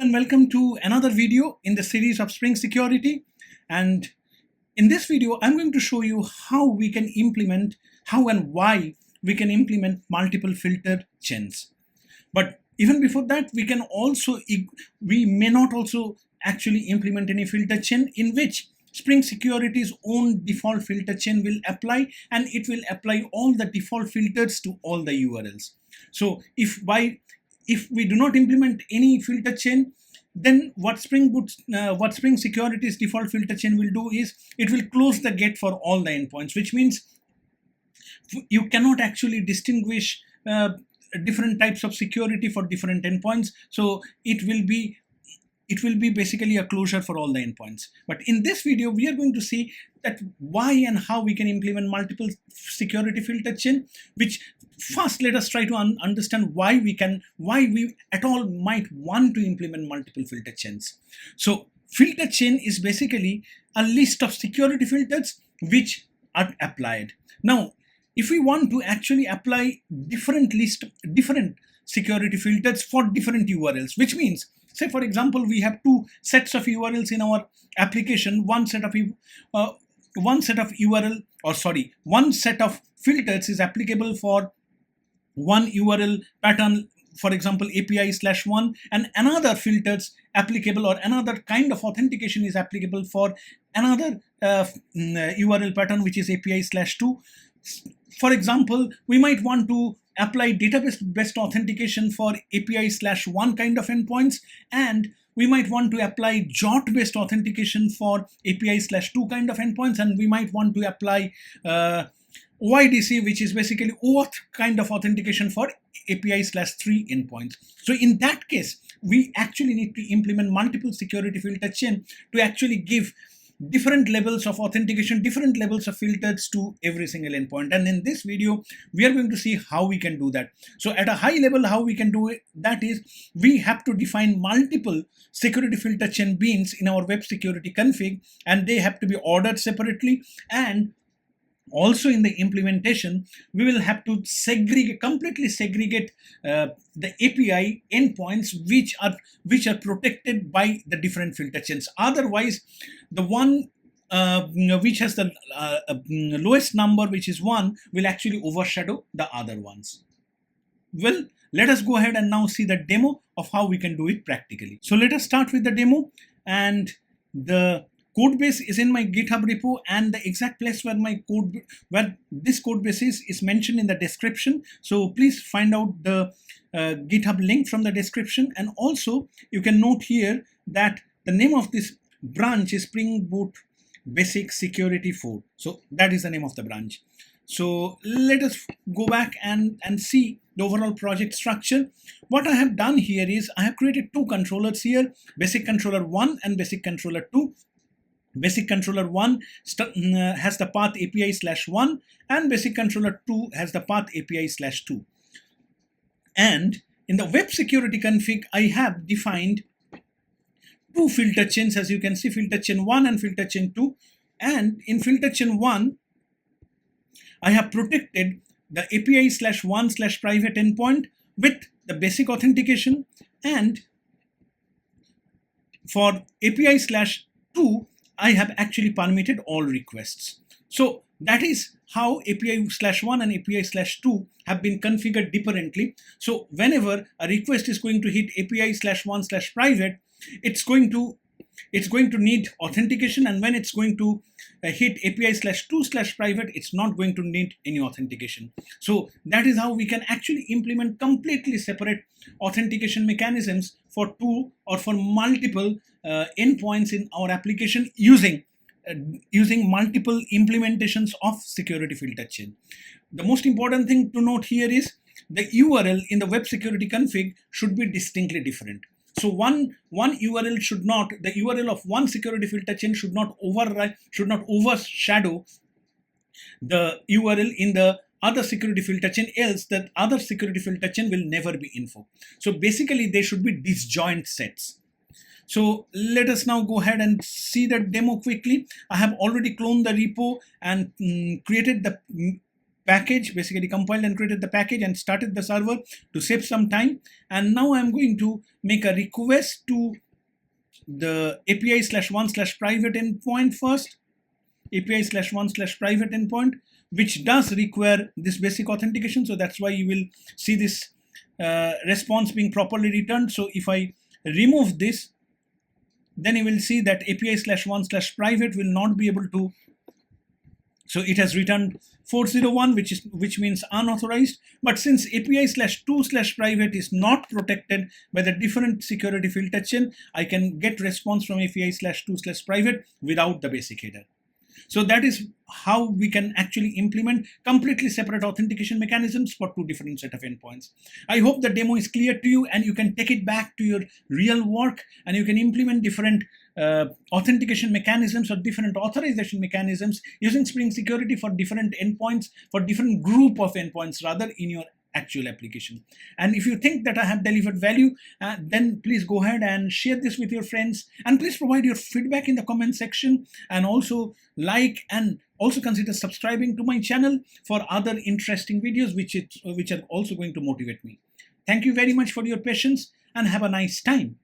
And welcome to another video in the series of Spring Security. And in this video, I'm going to show you how and why we can implement multiple filter chains. But even before that, we may not also actually implement any filter chain in which Spring Security's own default filter chain will apply, and it will apply all the default filters to all the URLs. So if we do not implement any filter chain, then what Spring Security's default filter chain will do is it will close the gate for all the endpoints, which means you cannot actually distinguish different types of security for different endpoints. So it will be basically a closure for all the endpoints. But in this video, we are going to see that why and how we can implement multiple security filter chain, which first let us try to understand why we at all might want to implement multiple filter chains. So filter chain is basically a list of security filters which are applied. Now, if we want to actually apply different security filters for different URLs, which means, say for example, we have two sets of URLs in our application. One set of filters is applicable for one URL pattern, for example API/1, and another filters applicable, or another kind of authentication is applicable for another URL pattern, which is API/2. For example, we might want to apply database-based authentication for API/1 kind of endpoints, and we might want to apply JWT-based authentication for API/2 kind of endpoints, and we might want to apply OIDC, which is basically OAuth kind of authentication for API/3 endpoints. So in that case, we actually need to implement multiple security filter chain to actually give different levels of authentication, different levels of filters to every single endpoint. And in this video, we are going to see how we can do that. So at a high level, how we can do it, that is, we have to define multiple security filter chain beans in our web security config, and they have to be ordered separately. And also in the implementation, we will have to completely segregate the API endpoints which are protected by the different filter chains. Otherwise, the one which has the lowest number, which is 1, will actually overshadow the other ones. Well, let us go ahead and now see the demo of how we can do it practically. So let us start with the demo, and the code base is in my GitHub repo, and the exact place where this code base is mentioned in the description. So please find out the GitHub link from the description. And also you can note here that the name of this branch is springboot basic security 4. So that is the name of the branch. So let us go back and see the overall project structure. What I have done here is I have created two controllers here, basic controller 1 and basic controller 2. Basic controller 1 has the path API/1, and basic controller 2 has the path API/2. And in the web security config, I have defined two filter chains, as you can see, filter chain 1 and filter chain 2. And in filter chain 1, I have protected the API/1/private endpoint with the basic authentication, and for API/2, I have actually permitted all requests. So that is how API/1 and API/2 have been configured differently. So whenever a request is going to hit API/1/private, it's going to need authentication, and when it's going to hit API/2/private, it's not going to need any authentication. So that is how we can actually implement completely separate authentication mechanisms for two or for multiple endpoints in our application using multiple implementations of security filter chain. The most important thing to note here is the URL in the web security config should be distinctly different. So one URL should not, the URL of one security filter chain should not overshadow the URL in the other security filter chain, else that other security filter chain will never be invoked. So basically they should be disjoint sets. So let us now go ahead and see the demo quickly. I have already cloned the repo and created the package, basically compiled and created the package and started the server to save some time. And now I'm going to make a request to the API/1/private endpoint first, API/1/private endpoint, which does require this basic authentication. So that's why you will see this response being properly returned. So if I remove this, then you will see that API/1/private will not be able to. So it has returned 401, which means unauthorized. But since API/2/private is not protected by the different security filter chain, I can get response from API/2/private without the basic header. So that is how we can actually implement completely separate authentication mechanisms for two different set of endpoints. I hope the demo is clear to you and you can take it back to your real work and you can implement different authentication mechanisms or different authorization mechanisms using Spring Security for different endpoints, for different group of endpoints rather, in your actual application. And if you think that I have delivered value, then please go ahead and share this with your friends, and please provide your feedback in the comment section, and also like and also consider subscribing to my channel for other interesting videos which are also going to motivate me. Thank you very much for your patience and have a nice time.